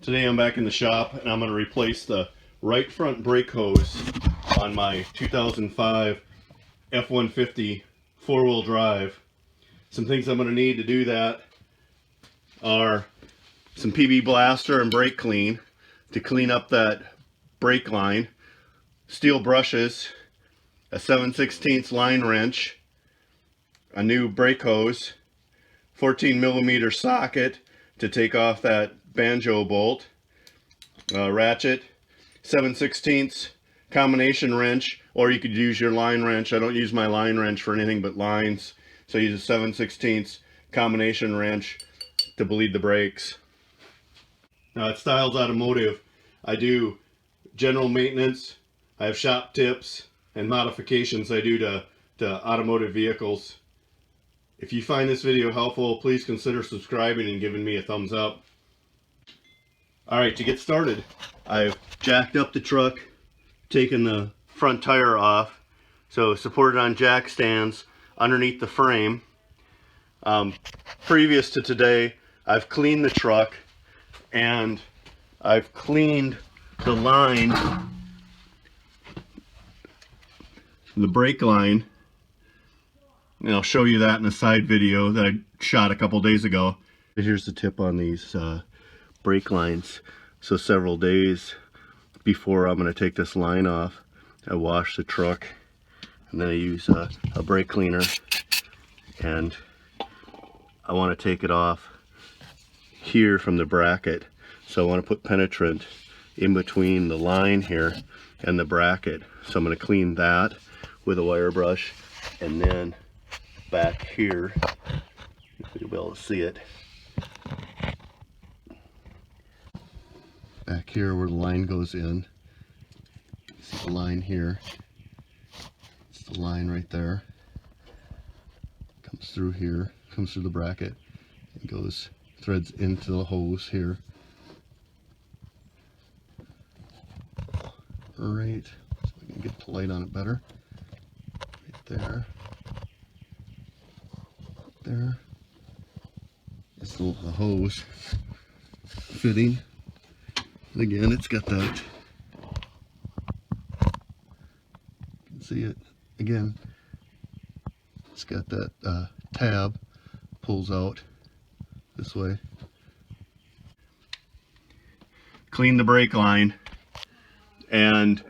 Today I'm back in the shop and I'm going to replace the right front brake hose on my 2005 F-150 four-wheel drive. Some things I'm going to need to do that are some PB Blaster and brake clean to clean up that brake line, steel brushes, a 7/16 line wrench, a new brake hose, 14mm socket to take off that banjo bolt, ratchet, 7/16 combination wrench, or you could use your line wrench. I don't use my line wrench for anything but lines, so I use a 7/16 combination wrench to bleed the brakes. Now at Stiles Automotive, I do general maintenance. I have shop tips and modifications I do to automotive vehicles. If you find this video helpful, please consider subscribing and giving me a thumbs up. Alright, to get started, I've jacked up the truck, taken the front tire off, so supported on jack stands underneath the frame. Previous to today, I've cleaned the truck and I've cleaned the line, the brake line, and I'll show you that in a side video that I shot a couple days ago. Here's the tip on these brake lines. So several days before I'm going to take this line off, I wash the truck and then I use a brake cleaner, and I want to take it off here from the bracket. So I want to put penetrant in between the line here and the bracket. So I'm going to clean that with a wire brush, and then back here, if you'll be able to see it, back here where the line goes in, see the line here, it's the line right there, comes through here, comes through the bracket, and goes, threads into the hose here. Right, so I can get the light on it better. Right there. There. It's the hose fitting. And again, it's got that. You can see it. Again, it's got that tab, pulls out this way. Clean the brake line, and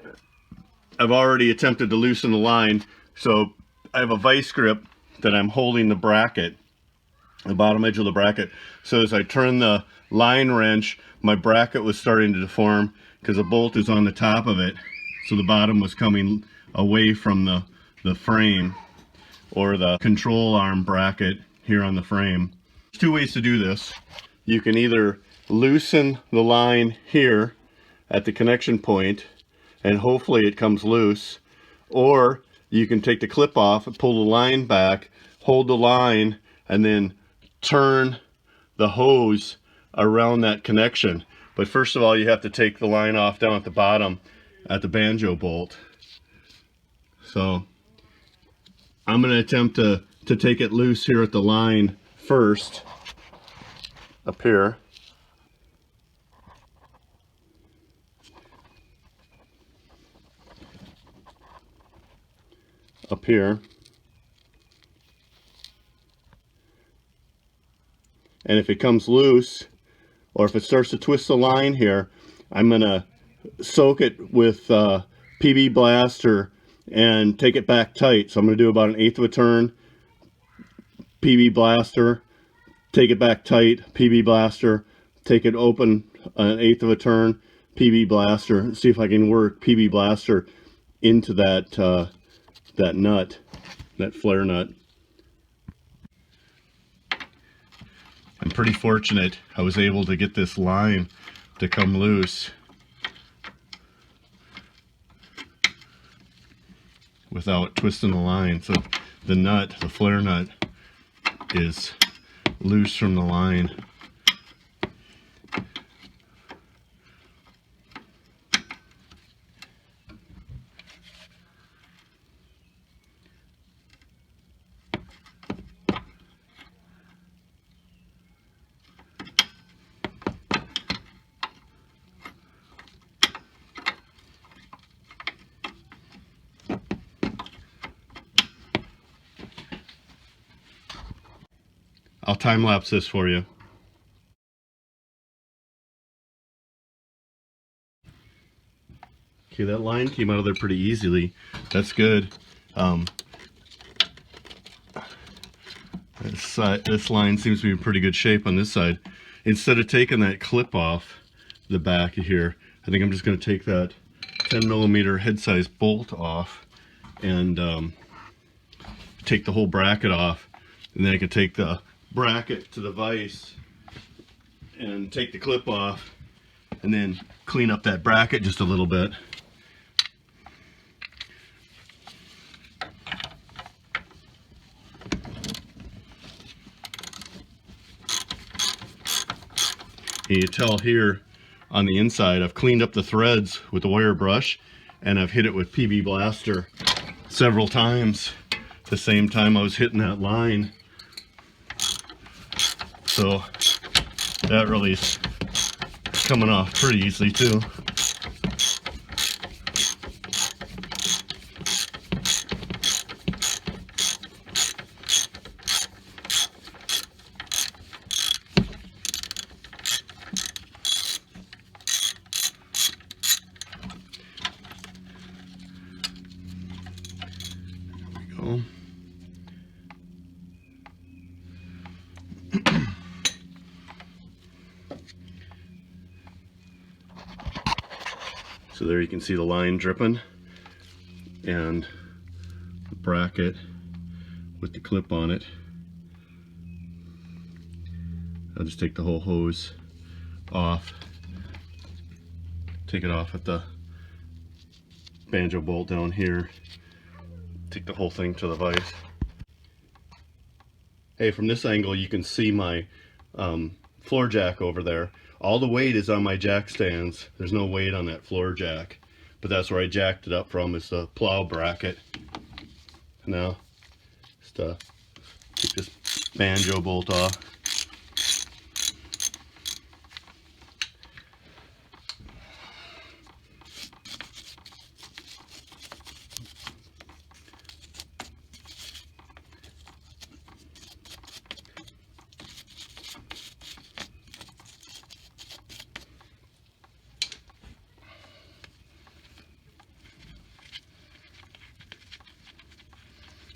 I've already attempted to loosen the line, so I have a vice grip that I'm holding the bracket, the bottom edge of the bracket. So as I turn the line wrench, my bracket was starting to deform because the bolt is on the top of it, so the bottom was coming away from the frame, or the control arm bracket here on the frame. There's two ways to do this. You can either loosen the line here at the connection point and hopefully it comes loose, or you can take the clip off and pull the line back, hold the line, and then turn the hose around that connection. But first of all, you have to take the line off down at the bottom at the banjo bolt. So I'm going to attempt to take it loose here at the line first, up here. Up here. And if it comes loose, or if it starts to twist the line here, I'm going to soak it with PB Blaster and take it back tight. So I'm going to do about 1/8 of a turn, PB Blaster, take it back tight, PB Blaster, take it open 1/8 of a turn, PB Blaster, see if I can work PB Blaster into that that nut, that flare nut. I'm pretty fortunate I was able to get this line to come loose without twisting the line. So the nut, the flare nut, is loose from the line. I'll time lapse this for you. Okay, that line came out of there pretty easily. That's good. This line seems to be in pretty good shape on this side. Instead of taking that clip off the back of here, I think I'm just going to take that 10mm head size bolt off and take the whole bracket off, and then I can take the bracket to the vise and take the clip off and then clean up that bracket just a little bit. And you tell here on the inside I've cleaned up the threads with the wire brush, and I've hit it with PB Blaster several times the same time I was hitting that line. So that really is coming off pretty easily too. So there you can see the line dripping and the bracket with the clip on it. I'll just take the whole hose off, take it off at the banjo bolt down here, take the whole thing to the vise. Hey, from this angle you can see my floor jack over there. All the weight is on my jack stands. There's no weight on that floor jack, but that's where I jacked it up from, is the plow bracket. Now, just take this banjo bolt off.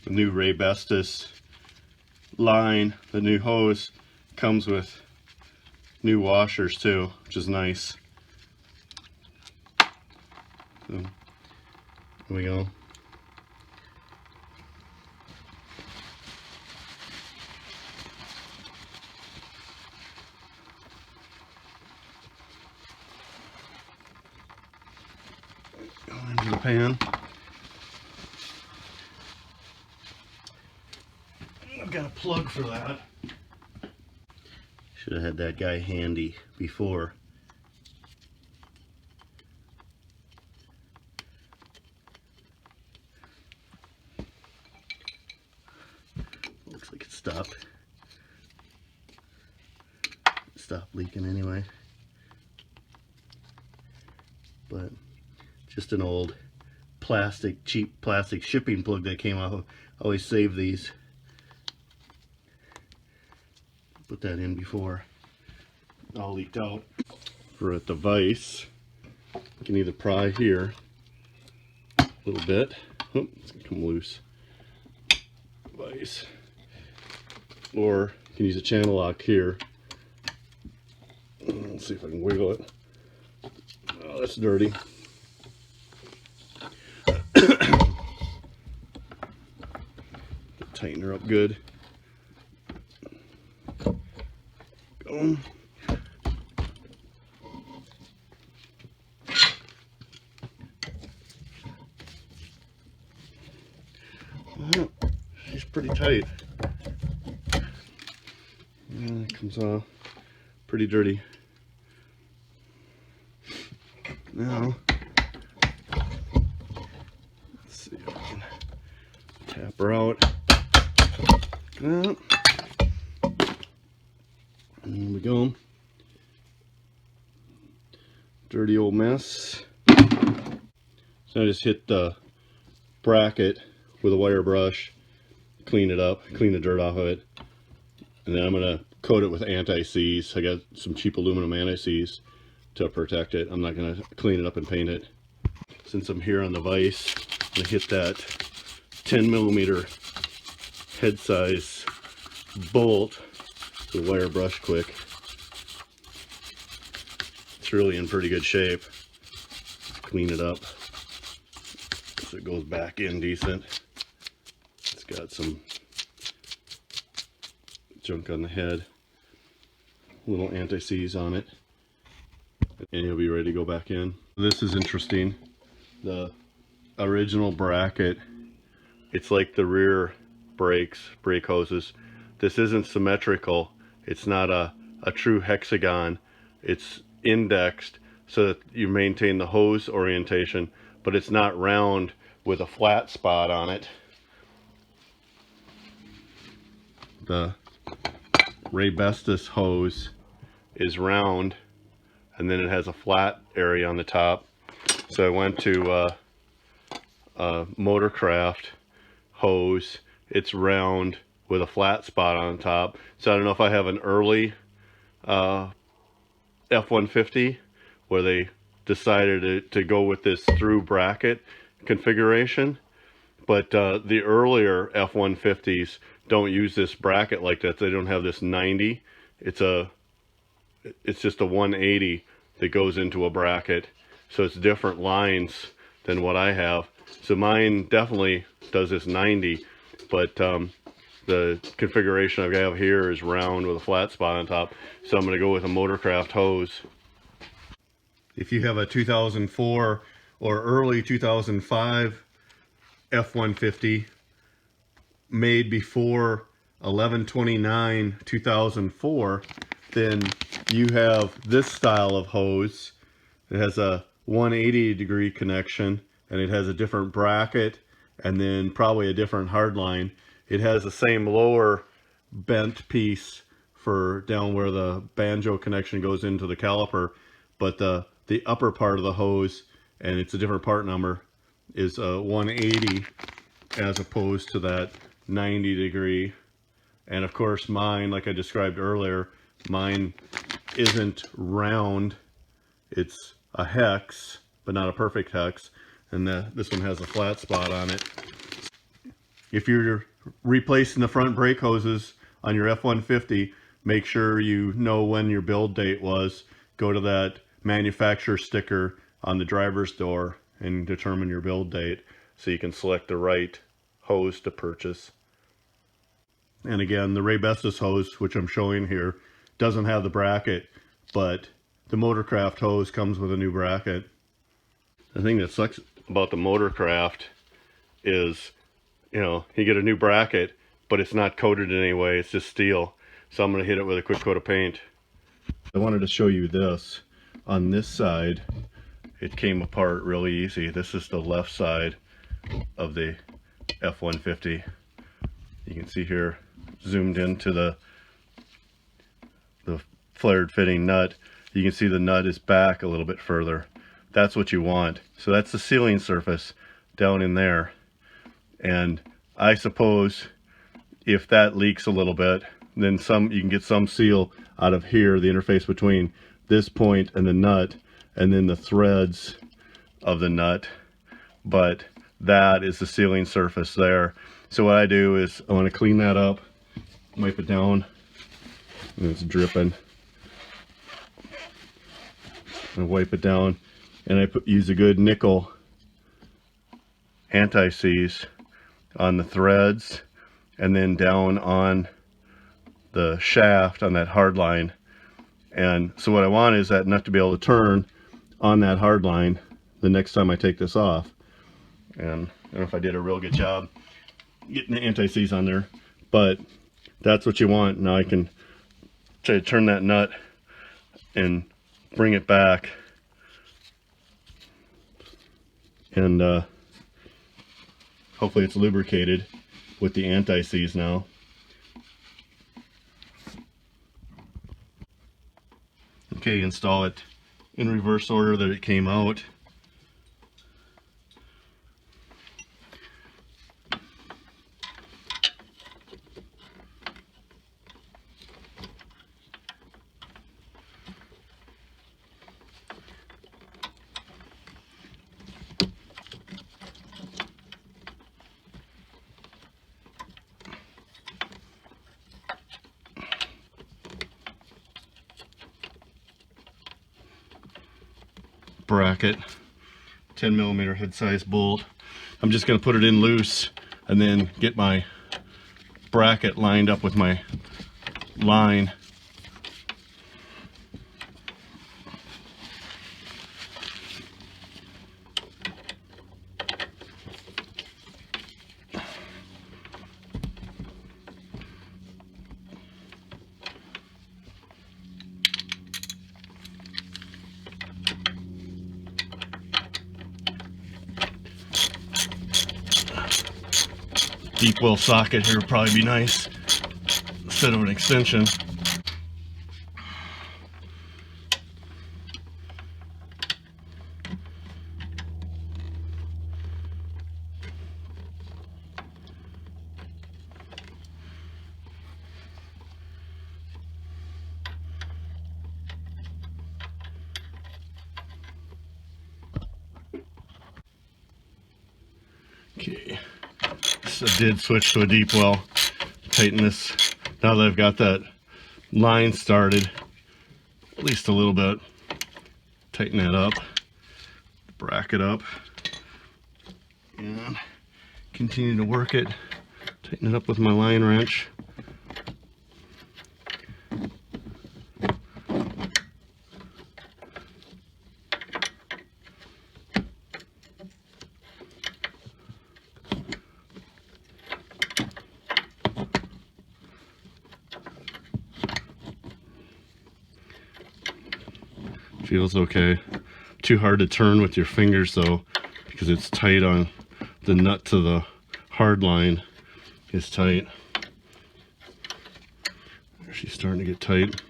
The new Ray Bestis line, the new hose, comes with new washers too, which is nice. So, here we go. Go into the pan. I've got a plug for that. Should have had that guy handy before. Looks like it stopped. Stopped leaking anyway. But just an old plastic, cheap plastic shipping plug that came off. I always save these. Put that in before it all leaked out. For at the vise, you can either pry here a little bit. Oh, it's gonna come loose. Vise. Or you can use a channel lock here. Let's see if I can wiggle it. Oh, that's dirty. Tighten her up good. Go. Well, she's pretty tight. Yeah, it comes off pretty dirty. Now, let's see if I can tap her out. There we go. Dirty old mess. So I just hit the bracket with a wire brush, clean it up, clean the dirt off of it. And then I'm going to coat it with anti-seize. I got some cheap aluminum anti-seize to protect it. I'm not going to clean it up and paint it. Since I'm here on the vise, I'm going to hit that 10mm head size bolt with a wire brush quick. It's really in pretty good shape. Clean it up so it goes back in decent. It's got some junk on the head, little anti-seize on it, and you'll be ready to go back in. This is interesting. The original bracket, it's like the rear brake hoses. This isn't symmetrical. It's not a true hexagon. It's indexed so that you maintain the hose orientation, but it's not round with a flat spot on it. The Raybestos hose is round, and then it has a flat area on the top. So I went to Motorcraft hose. It's round with a flat spot on top. So I don't know if I have an early F-150 where they decided to go with this through bracket configuration, but the earlier F-150s don't use this bracket like that. They don't have this 90. It's just a 180 that goes into a bracket, so it's different lines than what I have. So mine definitely does this 90, but the configuration I have here is round with a flat spot on top, so I'm going to go with a Motorcraft hose. If you have a 2004 or early 2005 F-150 made before 11/29/2004, then you have this style of hose. It has a 180-degree connection, and it has a different bracket, and then probably a different hardline. It has the same lower bent piece for down where the banjo connection goes into the caliper, but the upper part of the hose, and it's a different part number, is a 180 as opposed to that 90-degree. And of course mine, like I described earlier, mine isn't round. It's a hex, but not a perfect hex, and this one has a flat spot on it. If you're replacing the front brake hoses on your F-150, make sure you know when your build date was. Go to that manufacturer sticker on the driver's door and determine your build date so you can select the right hose to purchase. And again, the Raybestos hose, which I'm showing here, doesn't have the bracket, but the Motorcraft hose comes with a new bracket. The thing that sucks about the Motorcraft is, you know, you get a new bracket, but it's not coated in any way, it's just steel. So I'm going to hit it with a quick coat of paint. I wanted to show you this. On this side, it came apart really easy. This is the left side of the F-150. You can see here, zoomed into the flared fitting nut. You can see the nut is back a little bit further. That's what you want. So that's the sealing surface down in there. And I suppose if that leaks a little bit, then you can get some seal out of here, the interface between this point and the nut, and then the threads of the nut. But that is the sealing surface there. So what I do is I want to clean that up, wipe it down, and it's dripping. And wipe it down, and I use a good nickel anti-seize on the threads, and then down on the shaft on that hard line. And so what I want is that nut to be able to turn on that hard line the next time I take this off. And I don't know if I did a real good job getting the anti-seize on there, but that's what you want. Now I can try to turn that nut and bring it back, and hopefully it's lubricated with the anti-seize now. Okay, install it in reverse order that it came out. bracket, 10mm head size bolt. I'm just going to put it in loose and then get my bracket lined up with my line. Deep well socket here would probably be nice instead of an extension. Okay, so I did switch to a deep well. Tighten this now that I've got that line started, at least a little bit. Tighten that up, bracket up, and continue to work it. Tighten it up with my line wrench. Feels okay. Too hard to turn with your fingers though, because it's tight on the nut to the hard line is tight. She's starting to get tight.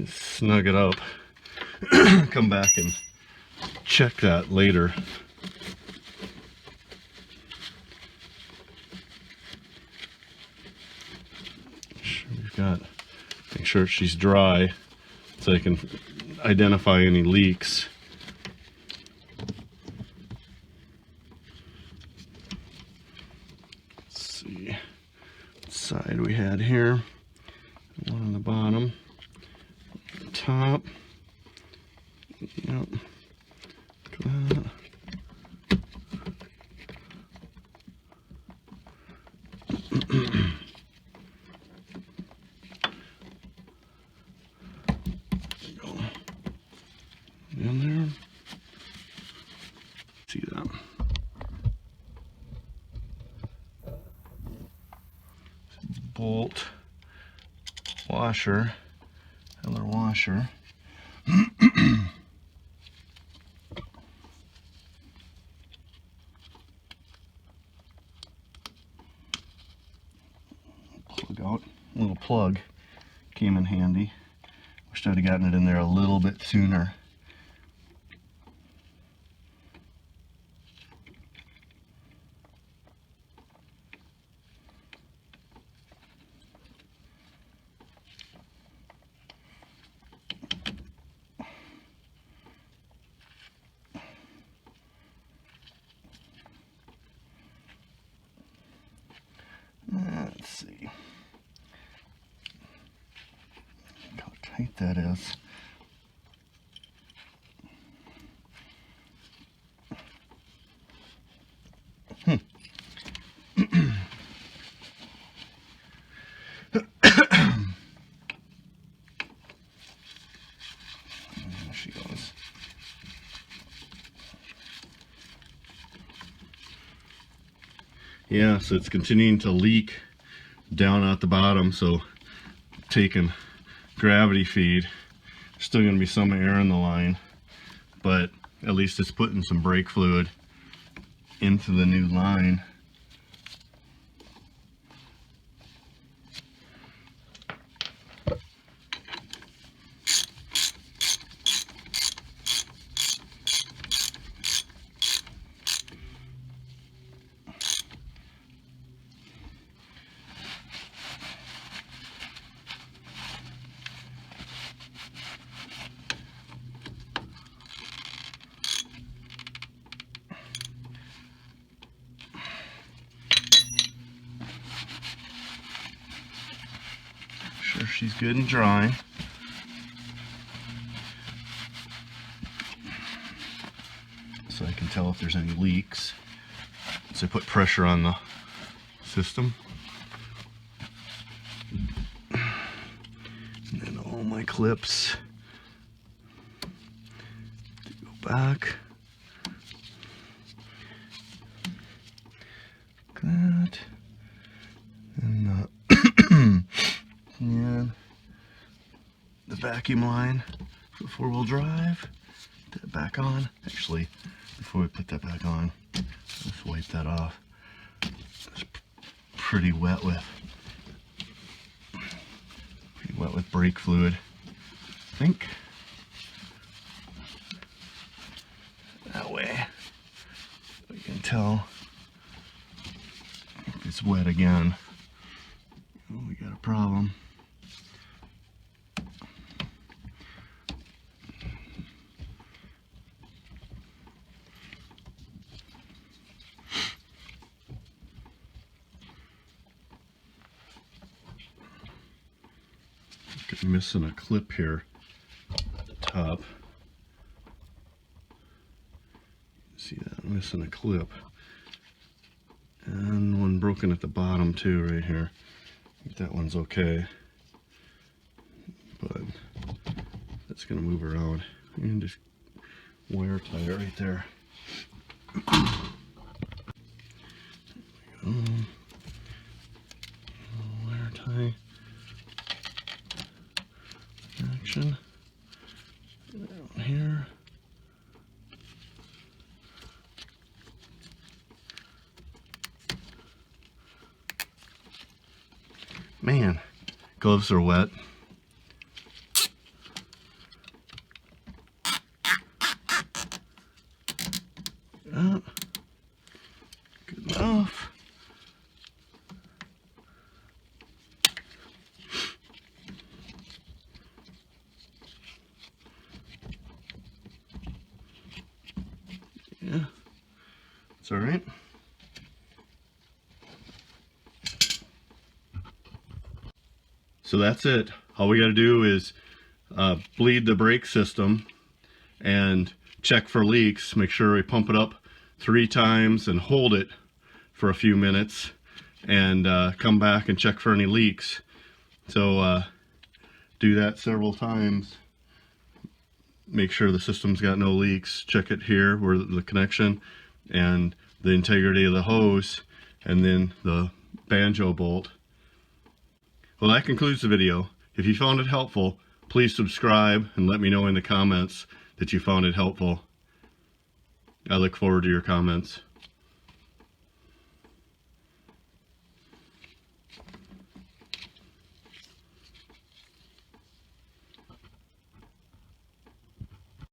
Snug it up. Come back and check that later. Make sure she's dry so I can identify any leaks. Let's see what side we had here. One on the bottom, on the top. Yep. That. In there. See that? Bolt washer, another washer. Plug out. A little plug came in handy. Wished I'd have gotten it in there a little bit sooner. Let's see how tight that is. There she goes. Yeah, so it's continuing to leak down at the bottom, so taking gravity feed. There's still going to be some air in the line, but at least it's putting some brake fluid into the new line. she's good and dry. So I can tell if there's any leaks. So I put pressure on the system. And then all my clips go back. Like that. And and the vacuum line for four-wheel drive. Put that back on. Actually, before we put that back on, let's wipe that off. It's pretty wet with brake fluid, I think. That way we can tell if it's wet again. Oh, we got a problem. Missing a clip here at the top. See that? I'm missing a clip. And one broken at the bottom too, right here. I think that one's okay. But that's gonna move around. And just wire tie it right there. Wire tie. Action down here. Man, gloves are wet. Oh, good enough. Yeah, it's all right. So that's it. All we got to do is bleed the brake system and check for leaks. Make sure we pump it up 3 times and hold it for a few minutes, and come back and check for any leaks. So do that several times. Make sure the system's got no leaks. Check it here where the connection and the integrity of the hose, and then the banjo bolt. Well, that concludes the video. If you found it helpful, please subscribe and let me know in the comments that you found it helpful. I look forward to your comments.